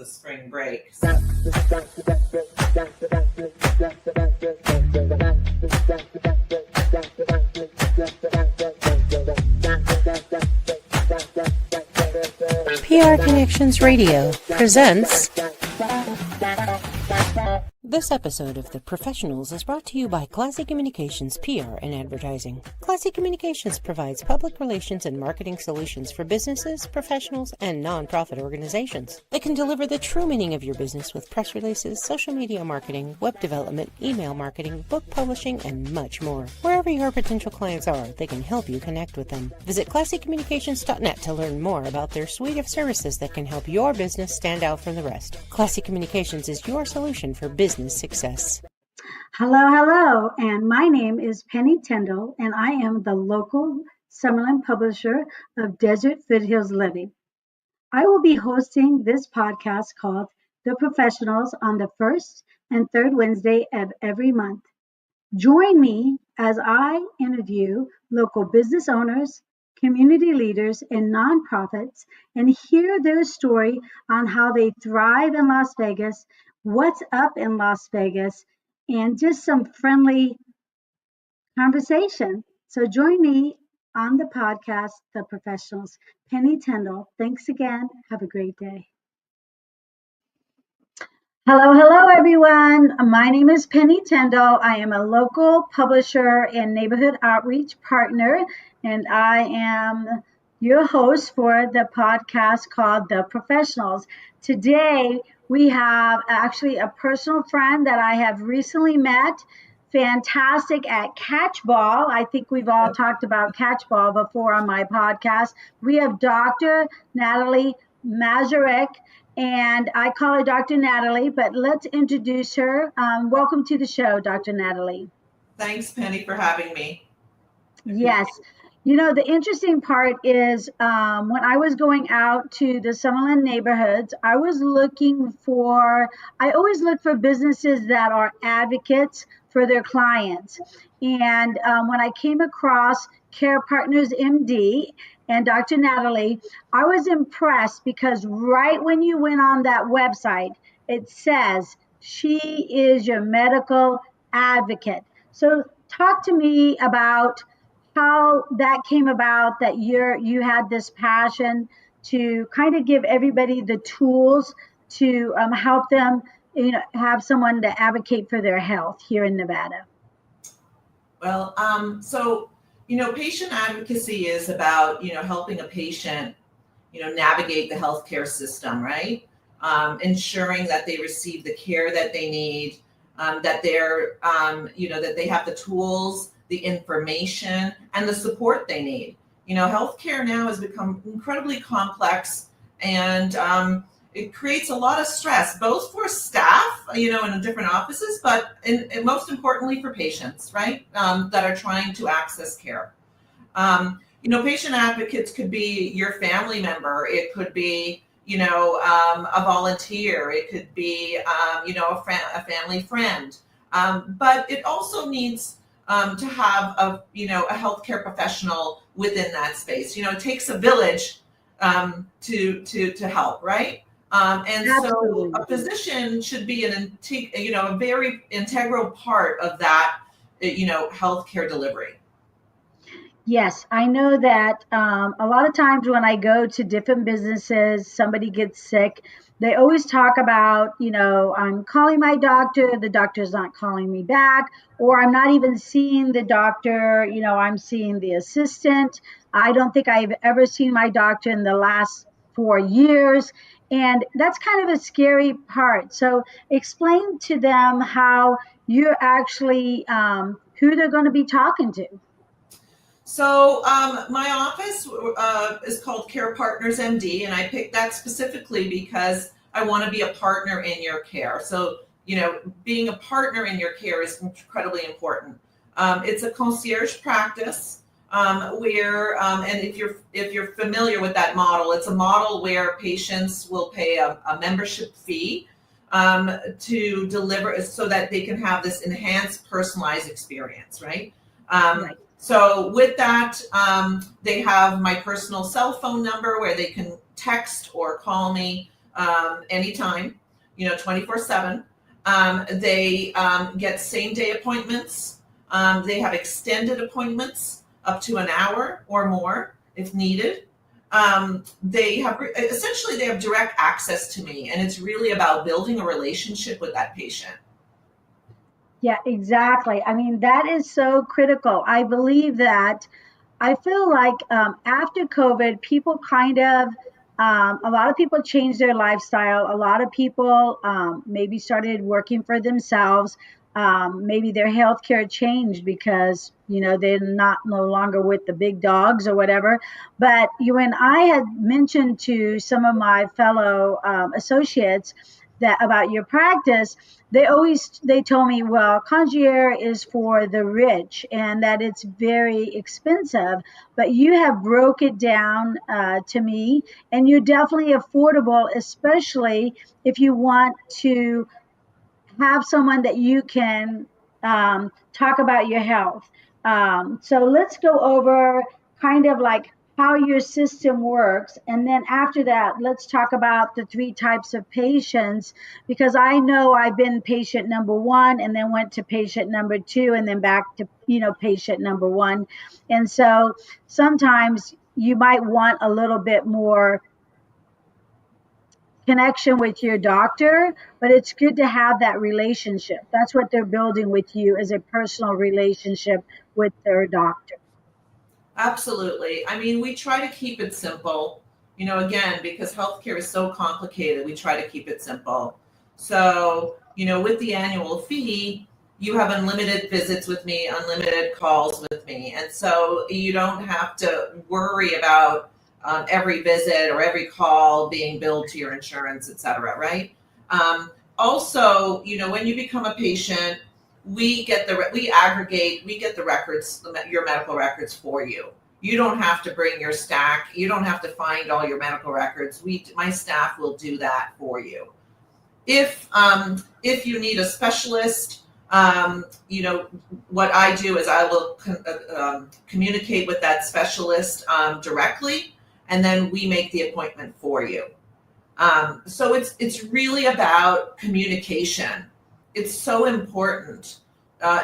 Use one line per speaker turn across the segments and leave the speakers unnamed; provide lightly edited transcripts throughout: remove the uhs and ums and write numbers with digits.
of spring break.
PR Connections Radio presents. This episode of The Professionals is brought to you by Classy Communications PR and Advertising. Classy Communications provides public relations and marketing solutions for businesses, professionals, and nonprofit organizations. They can deliver the true meaning of your business with press releases, social media marketing, web development, email marketing, book publishing, and much more. Wherever your potential clients are, they can help you connect with them. Visit classycommunications.net to learn more about their suite of services that can help your business stand out from the rest. Classy Communications is your solution for business success.
Hello, and my name is Penny Tindall, and I am the local Summerlin publisher of Desert Foothills Living. I will be hosting this podcast called The Professionals on the first and third Wednesday of every month. Join me as I interview local business owners, community leaders, and nonprofits and hear their story on how they thrive in Las Vegas, what's up in Las Vegas, and just some friendly conversation. So join me on the podcast, The Professionals. Penny Tindall, thanks again. Have a great day. Hello, everyone. My name is Penny Tindall. I am a local publisher and neighborhood outreach partner, and I am your host for the podcast called The Professionals. Today, we have actually a personal friend that I have recently met, fantastic at catchball. I think we've all talked about catchball before on my podcast. We have Dr. Nathalie Majorek, and I call her Dr. Nathalie, but let's introduce her. Welcome to the show, Dr. Nathalie.
Thanks, Penny, for having me.
Yes. You know, the interesting part is when I was going out to the Summerlin neighborhoods, I always look for businesses that are advocates for their clients. And when I came across Care Partners MD and Dr. Nathalie, I was impressed because right when you went on that website, it says she is your medical advocate. So talk to me about how that came about, that you had this passion to kind of give everybody the tools to help them, have someone to advocate for their health here in Nevada.
Well, patient advocacy is about, helping a patient, navigate the healthcare system, right? Ensuring that they receive the care that they need, that they're, that they have the tools, the information, and the support they need. Healthcare now has become incredibly complex, and it creates a lot of stress, both for staff, in different offices, but and most importantly for patients, right, that are trying to access care. Patient advocates could be your family member. It could be, a volunteer. It could be, a family friend. But it also needs to have a healthcare professional within that space. It takes a village to help, right? And
Absolutely.
So a physician should be a very integral part of that, healthcare delivery.
Yes, I know that a lot of times when I go to different businesses, somebody gets sick, they always talk about, I'm calling my doctor, the doctor's not calling me back, or I'm not even seeing the doctor, I'm seeing the assistant. I don't think I've ever seen my doctor in the last 4 years. And that's kind of a scary part. So explain to them how you're actually, who they're going to be talking to.
So my office is called Care Partners MD, and I picked that specifically because I want to be a partner in your care. So, being a partner in your care is incredibly important. It's a concierge practice where, and if you're familiar with that model, it's a model where patients will pay a membership fee to deliver so that they can have this enhanced personalized experience, right?
Right.
So with that, they have my personal cell phone number where they can text or call me anytime, 24/7. They get same day appointments. They have extended appointments up to an hour or more if needed. They have direct access to me, and it's really about building a relationship with that patient.
Yeah, exactly. I mean, that is so critical. I believe that I feel like after COVID, people kind of, a lot of people changed their lifestyle. A lot of people maybe started working for themselves. Maybe their healthcare changed because, they're not no longer with the big dogs or whatever. But when I had mentioned to some of my fellow associates that about your practice, they told me, well, concierge is for the rich and that it's very expensive, but you have broke it down to me, and you're definitely affordable, especially if you want to have someone that you can talk about your health. So let's go over kind of like how your system works. And then after that, let's talk about the three types of patients, because I know I've been patient number one and then went to patient number two and then back to, patient number one. And so sometimes you might want a little bit more connection with your doctor, but it's good to have that relationship. That's what they're building with you, is a personal relationship with their doctor.
Absolutely. I mean, we try to keep it simple, again, because healthcare is so complicated, we try to keep it simple. So, with the annual fee, you have unlimited visits with me, unlimited calls with me. And so you don't have to worry about every visit or every call being billed to your insurance, et cetera, right? Also, when you become a patient, we get the records, your medical records for you. You don't have to bring your stack. You don't have to find all your medical records. My staff will do that for you. If you need a specialist, what I do is I will communicate with that specialist directly, and then we make the appointment for you. So it's really about communication. It's so important.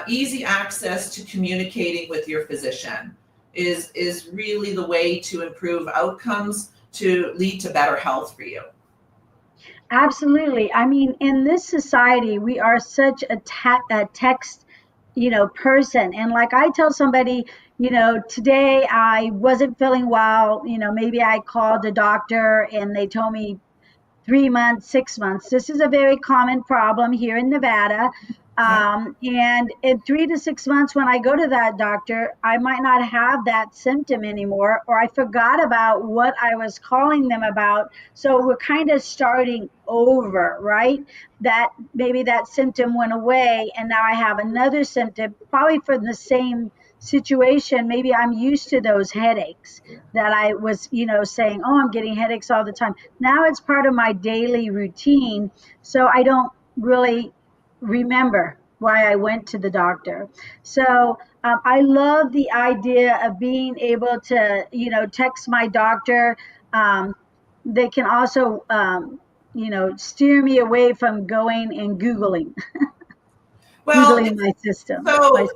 Easy access to communicating with your physician is really the way to improve outcomes, to lead to better health for you.
Absolutely. I mean, in this society, we are such a text, person. And like I tell somebody, today I wasn't feeling well, maybe I called the doctor and they told me 3 months, 6 months. This is a very common problem here in Nevada. And in 3 to 6 months, when I go to that doctor, I might not have that symptom anymore, or I forgot about what I was calling them about. So we're kind of starting over, right? That maybe that symptom went away and now I have another symptom, probably for the same situation. Maybe I'm used to those headaches that I was, saying, oh, I'm getting headaches all the time. Now it's part of my daily routine. So I don't really remember why I went to the doctor. So I love the idea of being able to, text my doctor. They can also, steer me away from going and Googling,
Well,
Googling my system.
so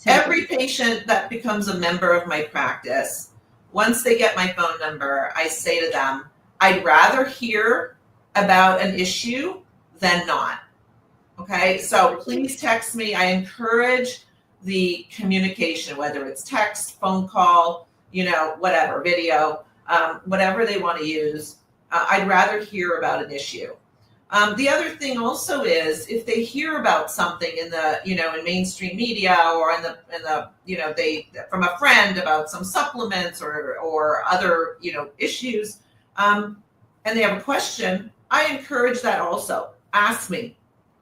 every patient that becomes a member of my practice, once they get my phone number, I say to them, I'd rather hear about an issue than not. Okay, so please text me. I encourage the communication, whether it's text, phone call, whatever, video, whatever they want to use. I'd rather hear about an issue. The other thing also is, if they hear about something in the, in mainstream media or in the, they from a friend about some supplements or other, issues, and they have a question, I encourage that also. Ask me.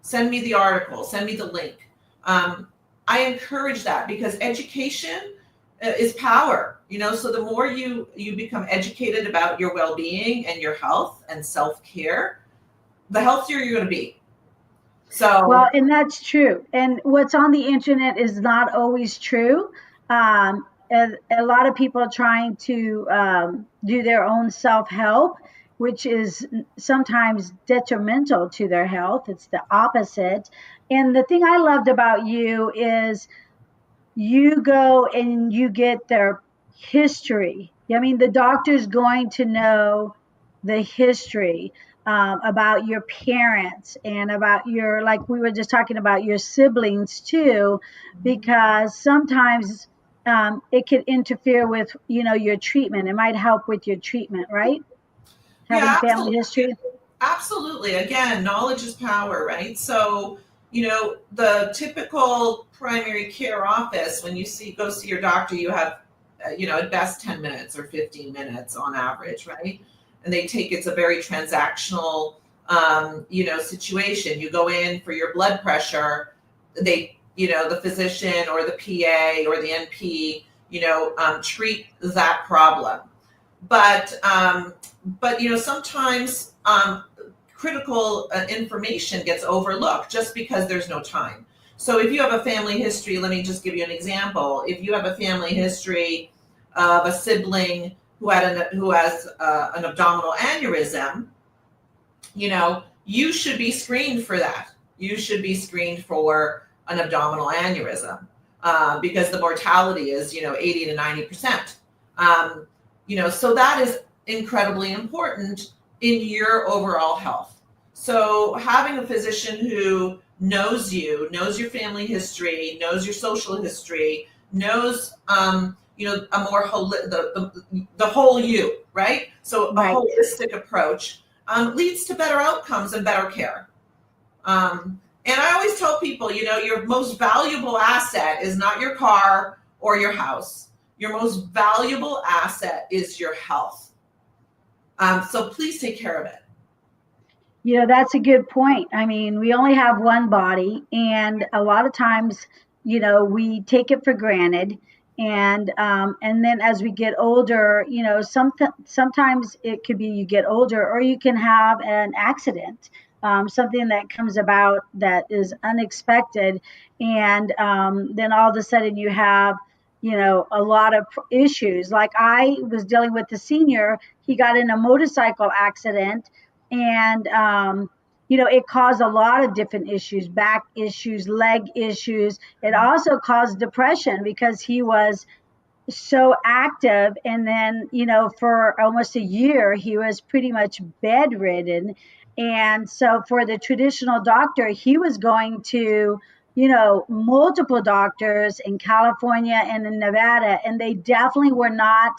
Send me the article, send me the link. I encourage that, because education is power, so the more you become educated about your well-being and your health and self-care, the healthier you're going to be. So,
well, and that's true. And what's on the internet is not always true. And a lot of people are trying to do their own self-help. which is sometimes detrimental to their health. It's the opposite. And the thing I loved about you is you go and you get their history. I mean, the doctor's going to know the history about your parents and about your, like we were just talking about, your siblings too, because sometimes it could interfere with, your treatment. It might help with your treatment, right? Having
Yeah,
family history.
absolutely. Again, knowledge is power, right? So, the typical primary care office, when you go see your doctor, you have, at best 10 minutes or 15 minutes on average, right? And it's a very transactional, situation. You go in for your blood pressure, the physician or the PA or the NP, treat that problem. But sometimes critical information gets overlooked just because there's no time. So if you have a family history, let me just give you an example. If you have a family history of a sibling who has an abdominal aneurysm, you should be screened for that. You should be screened for an abdominal aneurysm because the mortality is 80 to 90%. So that is incredibly important in your overall health. So having a physician who knows your family history, knows your social history, knows a more the whole you, right? So a holistic approach leads to better outcomes and better care. And I always tell people, your most valuable asset is not your car or your house. Your most valuable asset is your health. So please take care of it.
That's a good point. I mean, we only have one body, and a lot of times, we take it for granted. And then as we get older, sometimes it could be you get older, or you can have an accident, something that comes about that is unexpected, and then all of a sudden you have a lot of issues. Like I was dealing with a senior, he got in a motorcycle accident, and it caused a lot of different issues, back issues, leg issues. It also caused depression because he was so active, and then for almost a year he was pretty much bedridden. And so for the traditional doctor, he was going to multiple doctors in California and in Nevada, and they definitely were not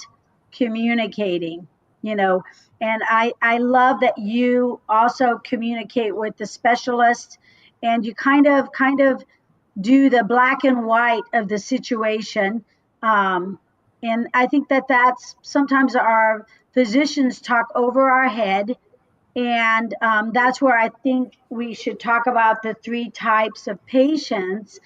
communicating. And I love that you also communicate with the specialist, and you kind of do the black and white of the situation. And I think that's sometimes our physicians talk over our head. And that's where I think we should talk about the three types of patients,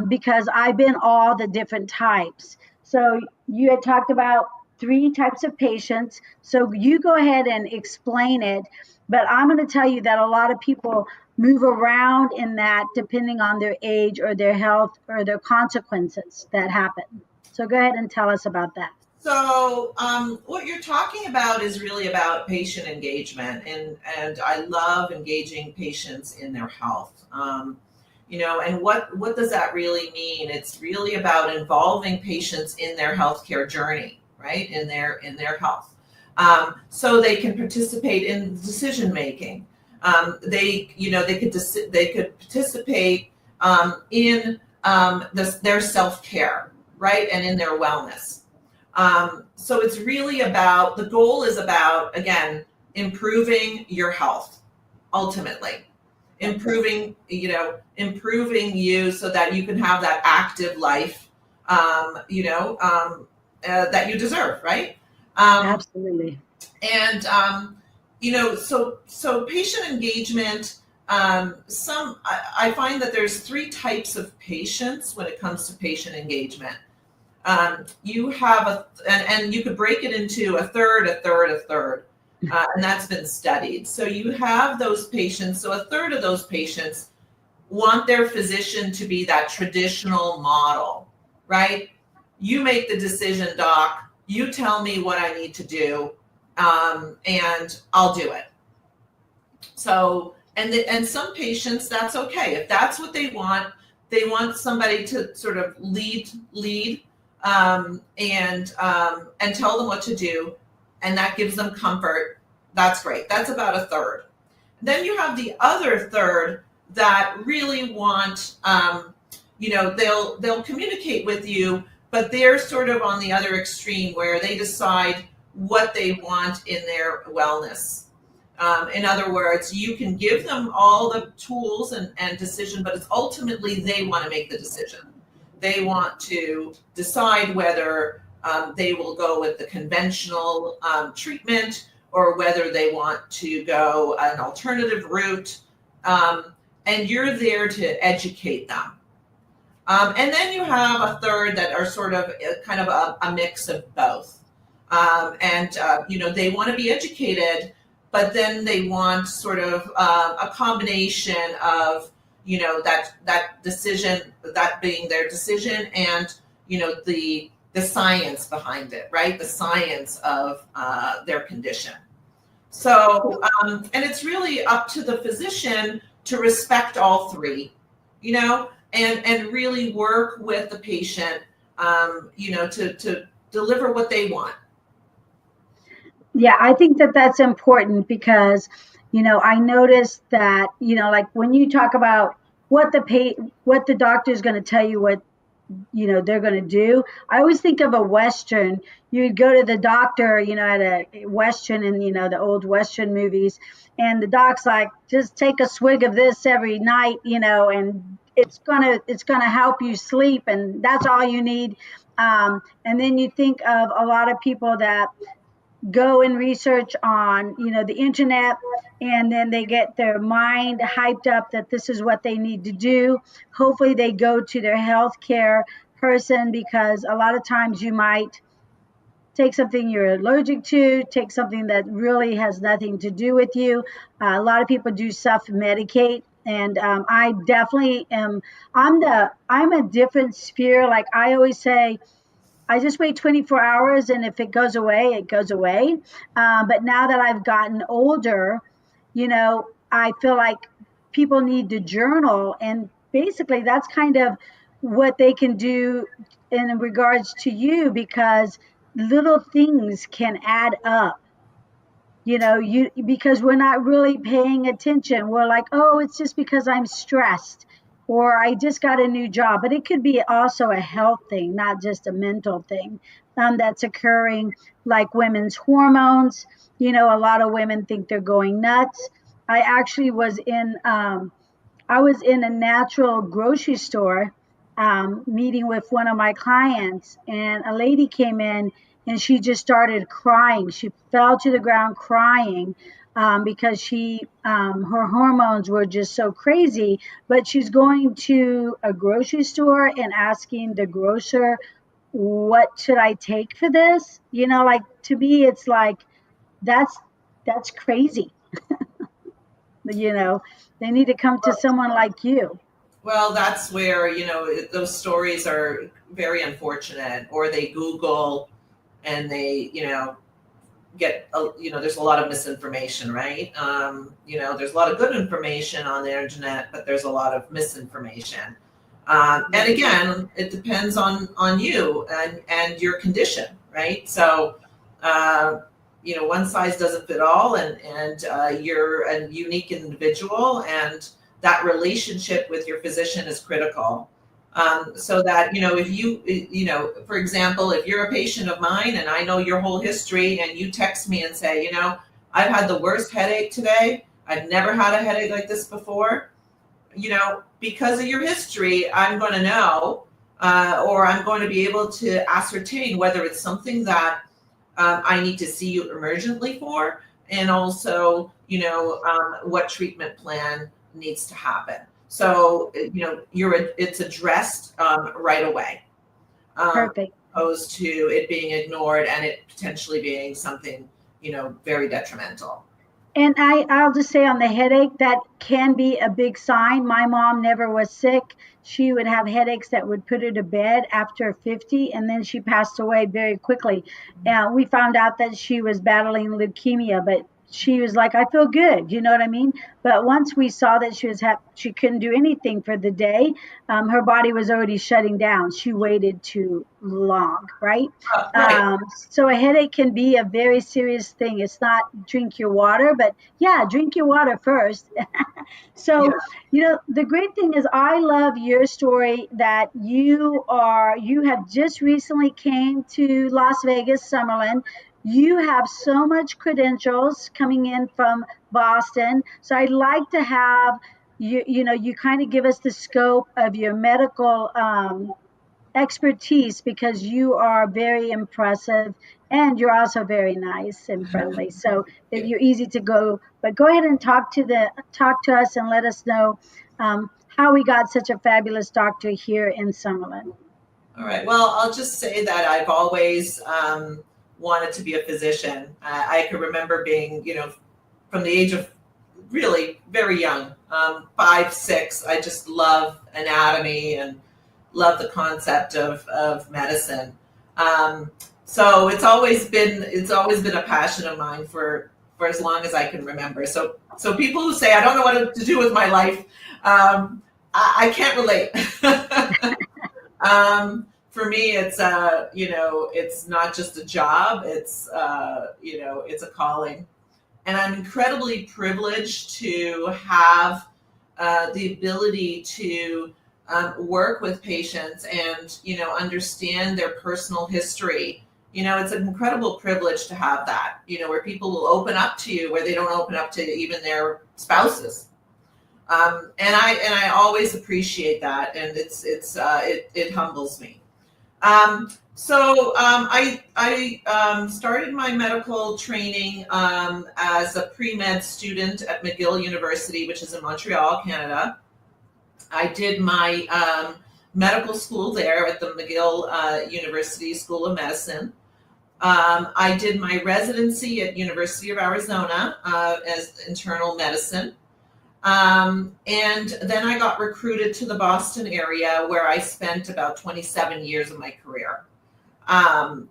because I've been all the different types. So you had talked about three types of patients. So you go ahead and explain it. But I'm going to tell you that a lot of people move around in that depending on their age or their health or their consequences that happen. So go ahead and tell us about that.
So what you're talking about is really about patient engagement, and I love engaging patients in their health. And what does that really mean? It's really about involving patients in their healthcare journey, right? In their health, so they can participate in decision making. They could participate in their self-care, right, and in their wellness. So it's really about, the goal is about, again, improving your health, ultimately. Improving you so that you can have that active life, that you deserve, right?
Absolutely.
And, so patient engagement, I find that there's three types of patients when it comes to patient engagement. You have and you could break it into a third, and that's been studied. So you have those patients. So a third of those patients want their physician to be that traditional model, right? You make the decision, doc. You tell me what I need to do. and I'll do it. So, and some patients, that's okay. If that's what they want somebody to sort of lead, and tell them what to do, and that gives them comfort. That's great. That's about a third. Then you have the other third that really want, they'll communicate with you, but they're sort of on the other extreme where they decide what they want in their wellness. In other words, you can give them all the tools and decision, but it's ultimately they want to make the decision. They want to decide whether they will go with the conventional treatment or whether they want to go an alternative route. And you're there to educate them. And then you have a third that are sort of kind of a mix of both. They want to be educated, but then they want sort of a combination of, that decision, that being their decision, and, the science behind it, right? The science of their condition. So, and it's really up to the physician to respect all three, and really work with the patient, to deliver what they want.
Yeah, I think that that's important because, I noticed that, like when you talk about what the doctor is going to tell you what, they're going to do. I always think of a Western. You'd go to the doctor, at a Western in, the old Western movies, and the doc's like, just take a swig of this every night, and it's gonna help you sleep, and that's all you need. And then you think of a lot of people that go and research on, the internet, and then they get their mind hyped up that this is what they need to do. Hopefully they go to their healthcare person, because a lot of times you might take something you're allergic to, take something that really has nothing to do with you. A lot of people do self-medicate, and I definitely am. I'm a different sphere. Like I always say, I just wait 24 hours, and if it goes away, it goes away. But now that I've gotten older, I feel like people need to journal, and basically that's kind of what they can do in regards to you, because little things can add up. Because we're not really paying attention. We're like, oh, it's just because I'm stressed, or I just got a new job. But it could be also a health thing, not just a mental thing, that's occurring, like women's hormones. A lot of women think they're going nuts. I actually was in a natural grocery store, meeting with one of my clients, and a lady came in and she just started crying. She fell to the ground crying, because her hormones were just so crazy. But she's going to a grocery store and asking the grocer, what should I take for this? Like, to me, it's like, that's crazy. They need to come to someone like you.
Well, that's where, those stories are very unfortunate, or they Google and they, get, there's a lot of misinformation, right? There's a lot of good information on the internet, but there's a lot of misinformation. And again, it depends on you and your condition, right? So, one size doesn't fit all, and you're a unique individual, and that relationship with your physician is critical. So that, if you, for example, if you're a patient of mine and I know your whole history, and you text me and say, I've had the worst headache today. I've never had a headache like this before. Because of your history, I'm going to know, or I'm going to be able to ascertain whether it's something that I need to see you emergently for, and also, what treatment plan needs to happen. So, it's addressed right away.
Perfect.
Opposed to it being ignored and it potentially being something, very detrimental.
And I'll just say on the headache, that can be a big sign. My mom never was sick. She would have headaches that would put her to bed after 50, and then she passed away very quickly. We found out that she was battling leukemia, but she was like, I feel good. You know what I mean? But once we saw that she couldn't do anything for the day, her body was already shutting down. She waited too long, right?
Right.
So a headache can be a very serious thing. It's not drink your water, but yeah, drink your water first.
Yeah.
So, the great thing is I love your story that you have just recently came to Las Vegas, Summerlin. You have so much credentials coming in from Boston. So I'd like to have you kind of give us the scope of your medical expertise because you are very impressive and you're also very nice and friendly. So
Yeah.
you're easy to go. But go ahead and talk to us and let us know how we got such a fabulous doctor here in Summerlin.
All right. Well, I'll just say that I've always wanted to be a physician. I can remember being, from the age of really very young, 5, 6. I just love anatomy and love the concept of medicine. So it's always been a passion of mine for as long as I can remember. So people who say I don't know what to do with my life, I can't relate. For me, it's not just a job. It's a calling, and I'm incredibly privileged to have the ability to work with patients and understand their personal history. It's an incredible privilege to have that. Where people will open up to you where they don't open up to even their spouses. And I always appreciate that, and it humbles me. I started my medical training as a pre-med student at McGill University, which is in Montreal, Canada. I did my medical school there at the McGill University School of Medicine. I did my residency at University of Arizona as internal medicine. And then I got recruited to the Boston area where I spent about 27 years of my career. And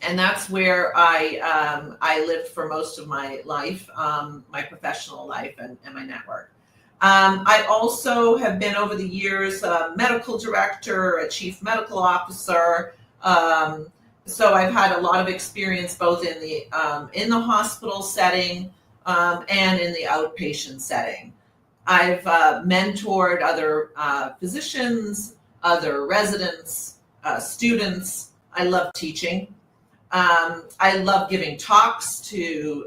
that's where I lived for most of my life, my professional life and my network. I also have been over the years a medical director, a chief medical officer. So I've had a lot of experience both in the hospital setting and in the outpatient setting. I've mentored other physicians, other residents, students. I love teaching. I love giving talks to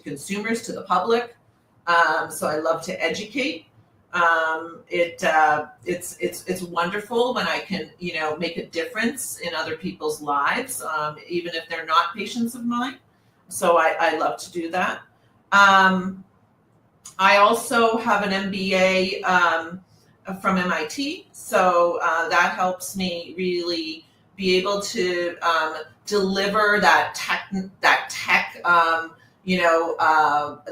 consumers, to the public. So I love to educate. It's wonderful when I can make a difference in other people's lives, even if they're not patients of mine. So I love to do that. I also have an MBA from MIT, so that helps me really be able to deliver that tech,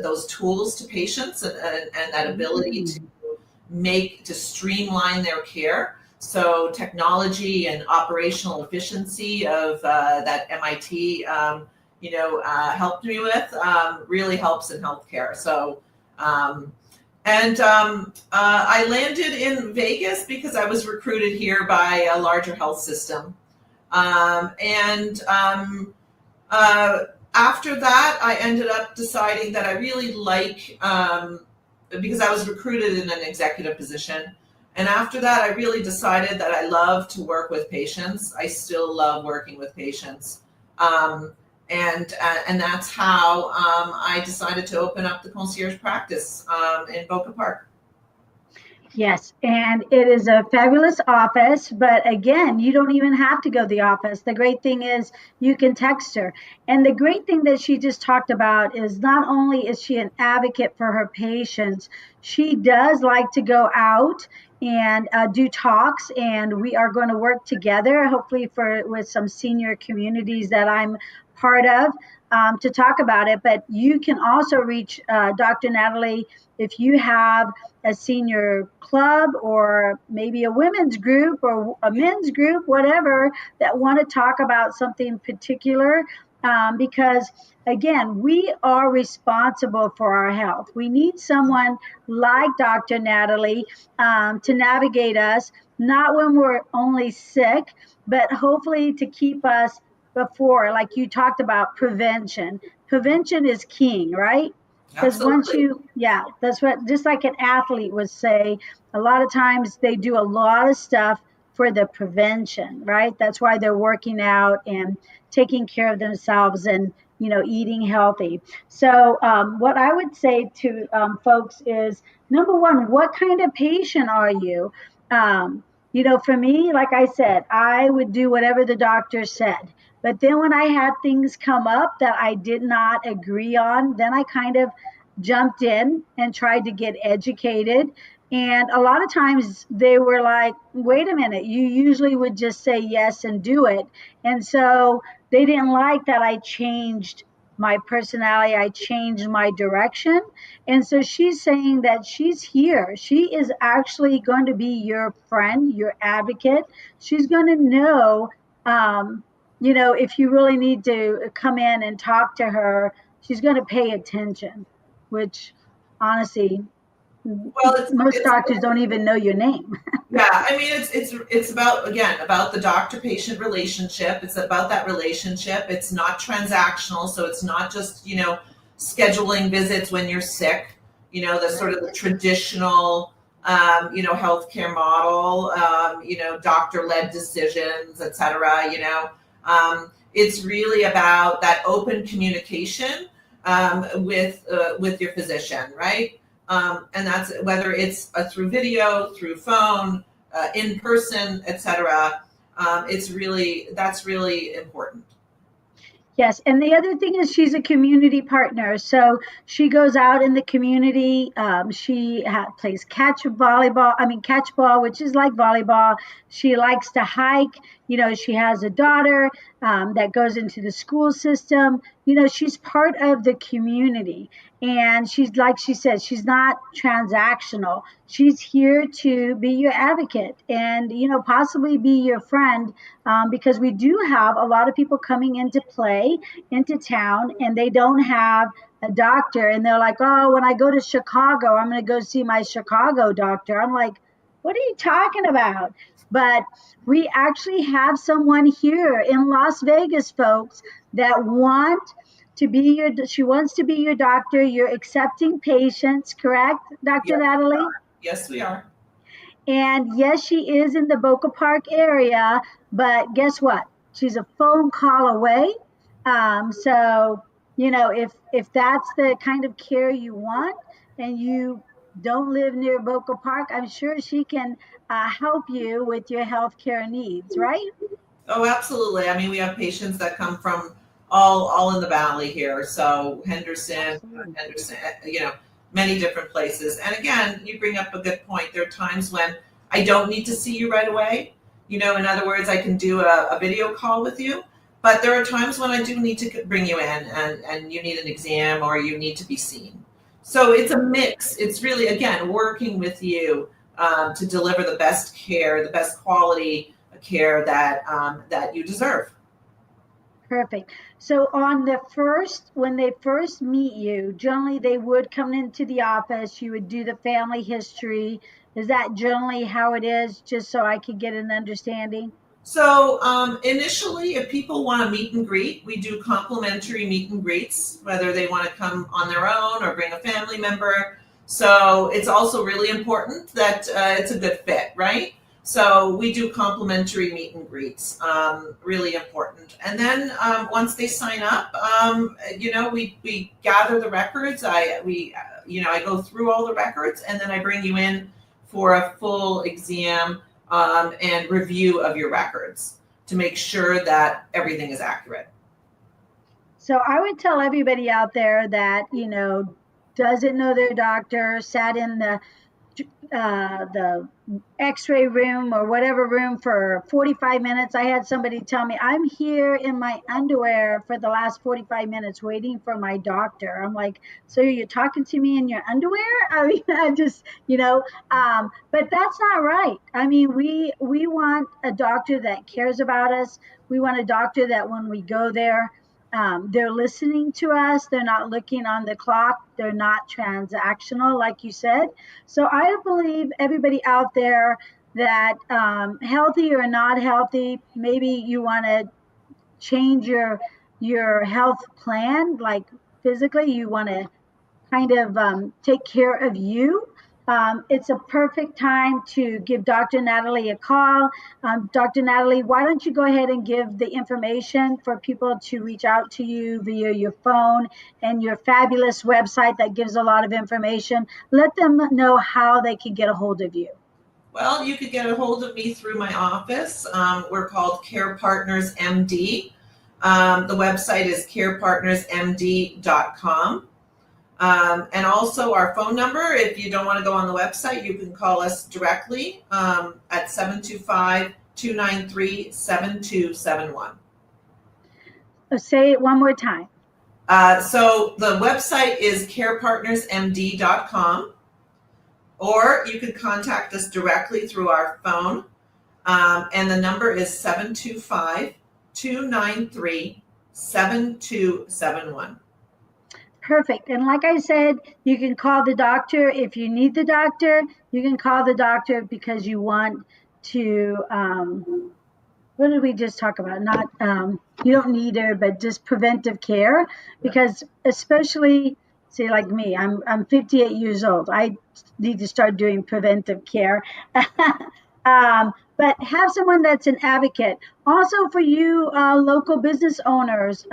those tools to patients and that ability to streamline their care. So technology and operational efficiency of that MIT helped me with really helps in healthcare. So I landed in Vegas because I was recruited here by a larger health system. After that, I ended up deciding that I really like, because I was recruited in an executive position. And after that, I really decided that I love to work with patients. I still love working with patients. And that's how I decided to open up the concierge practice in Boca Park.
Yes, and it is a fabulous office, but again, you don't even have to go to the office. The great thing is you can text her. And the great thing that she just talked about is not only is she an advocate for her patients, she does like to go out and do talks, and we are going to work together, hopefully with some senior communities that I'm part of to talk about it. But you can also reach Dr. Nathalie if you have a senior club or maybe a women's group or a men's group, whatever, that want to talk about something particular. Because again, we are responsible for our health. We need someone like Dr. Nathalie to navigate us, not when we're only sick, but hopefully to keep us before, like you talked about prevention. Prevention is king, right? Because once
Absolutely.
yeah, that's what, just like an athlete would say, a lot of times they do a lot of stuff for the prevention, right? That's why they're working out and taking care of themselves and, eating healthy. So, what I would say to folks is, number one, what kind of patient are you? For me, like I said, I would do whatever the doctor said. But then when I had things come up that I did not agree on, then I kind of jumped in and tried to get educated. And a lot of times they were like, wait a minute, you usually would just say yes and do it. And so they didn't like that I changed my personality, I changed my direction. And so she's saying that she's here. She is actually going to be your friend, your advocate. She's going to know, if you really need to come in and talk to her, she's going to pay attention, which honestly,
Well,
most
it's
doctors don't even know your name.
yeah. I mean, it's about, again, about the doctor-patient relationship. It's about that relationship. It's not transactional, so it's not just scheduling visits when you're sick. The sort of the traditional healthcare model. Doctor-led decisions, et cetera. It's really about that open communication with your physician, right? And that's whether it's through video, through phone, in person, etc. That's really important.
Yes, and the other thing is she's a community partner. So she goes out in the community. She plays catch ball, which is like volleyball. She likes to hike. She has a daughter that goes into the school system. She's part of the community. And she's, like she said, she's not transactional. She's here to be your advocate and, possibly be your friend, because we do have a lot of people coming into town, and they don't have a doctor. And they're like, oh, when I go to Chicago, I'm going to go see my Chicago doctor. I'm like, what are you talking about? But we actually have someone here in Las Vegas, folks, that she wants to be your doctor. You're accepting patients, correct, Dr.
Yes, we
Nathalie?
are. Yes, we are.
And yes, she is in the Boca Park area, but guess what? She's a phone call away. So, if that's the kind of care you want and you don't live near Boca Park, I'm sure she can help you with your healthcare needs, right?
Oh, absolutely. I mean, we have patients that come from all in the valley here. So
Absolutely.
Henderson, many different places. And again, you bring up a good point. There are times when I don't need to see you right away. In other words, I can do a video call with you. But there are times when I do need to bring you in and you need an exam or you need to be seen. So it's a mix. It's really, again, working with you to deliver the best care, the best quality care that you deserve.
Perfect. So when they first meet you, generally they would come into the office, you would do the family history. Is that generally how it is, just so I could get an understanding?
So initially, if people want to meet and greet, we do complimentary meet and greets, whether they want to come on their own or bring a family member. So it's also really important that it's a good fit, right? So we do complimentary meet and greets, really important. And then once they sign up, we gather the records. I go through all the records, and then I bring you in for a full exam and review of your records to make sure that everything is accurate.
So I would tell everybody out there that, doesn't know their doctor, sat in the the x-ray room or whatever room for 45 minutes. I had somebody tell me, I'm here in my underwear for the last 45 minutes waiting for my doctor. I'm like, so you're talking to me in your underwear? I mean, I just, but that's not right. I mean, we want a doctor that cares about us. We want a doctor that when we go there, they're listening to us. They're not looking on the clock. They're not transactional, like you said. So I believe everybody out there that healthy or not healthy, maybe you want to change your health plan, like physically, you want to kind of take care of you. It's a perfect time to give Dr. Nathalie a call. Dr. Nathalie, why don't you go ahead and give the information for people to reach out to you via your phone and your fabulous website that gives a lot of information. Let them know how they can get a hold of you.
Well, you could get a hold of me through my office. We're called Care Partners MD. The website is carepartnersmd.com. And also our phone number, if you don't want to go on the website, you can call us directly at 725-293-7271.
Say it one more time.
So the website is carepartnersmd.com, or you can contact us directly through our phone. And the number is 725-293-7271.
Perfect. And like I said, you can call the doctor if you need the doctor. You can call the doctor because you want to, what did we just talk about? Not, you don't need her, but just preventive care. Because especially, say like me, I'm 58 years old. I need to start doing preventive care. But have someone that's an advocate. Also for you local business owners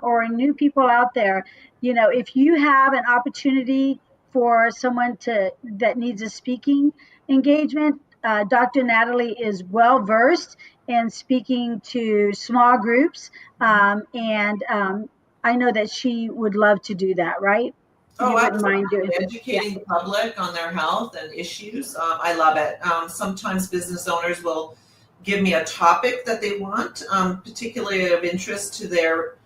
or new people out there, if you have an opportunity for someone that needs a speaking engagement, Dr. Nathalie is well versed in speaking to small groups, and I know that she would love to do that, right?
Oh, absolutely. Educating the public on their health and issues. I love it. Sometimes business owners will give me a topic that they want, particularly of interest to their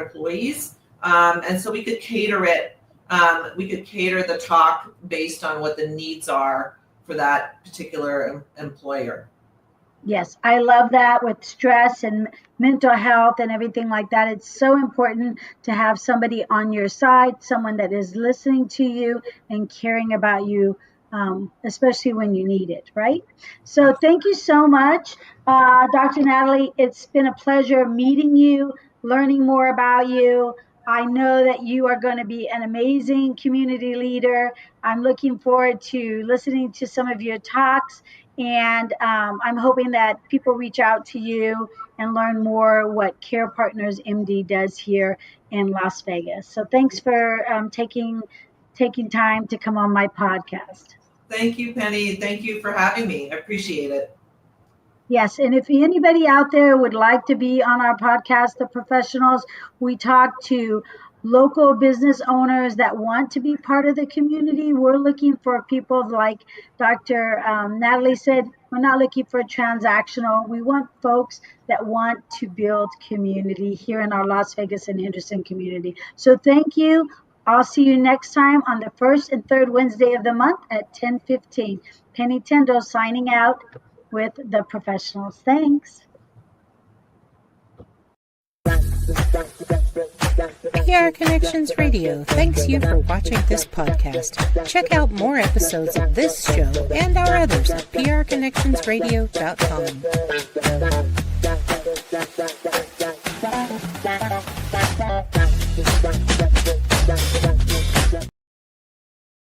employees. And so we could cater it. We could cater the talk based on what the needs are for that particular employer.
Yes, I love that with stress and mental health and everything like that. It's so important to have somebody on your side, someone that is listening to you and caring about you, especially when you need it, right? So thank you so much, Dr. Nathalie. It's been a pleasure meeting you, learning more about you. I know that you are going to be an amazing community leader. I'm looking forward to listening to some of your talks. And I'm hoping that people reach out to you and learn more what Care Partners MD does here in Las Vegas. So thanks for taking time to come on my podcast.
Thank you, Penny. Thank you for having me. I appreciate it.
Yes, and if anybody out there would like to be on our podcast, The Professionals, we talk to local business owners that want to be part of the community. We're looking for people like Dr. Nathalie said, we're not looking for transactional. We want folks that want to build community here in our Las Vegas and Henderson community. So thank you. I'll see you next time on the first and third Wednesday of the month at 10:15. Penny Tindall signing out with The Professionals. Thanks.
PR Connections Radio thanks you for watching this podcast. Check out more episodes of this show and our others at prconnectionsradio.com.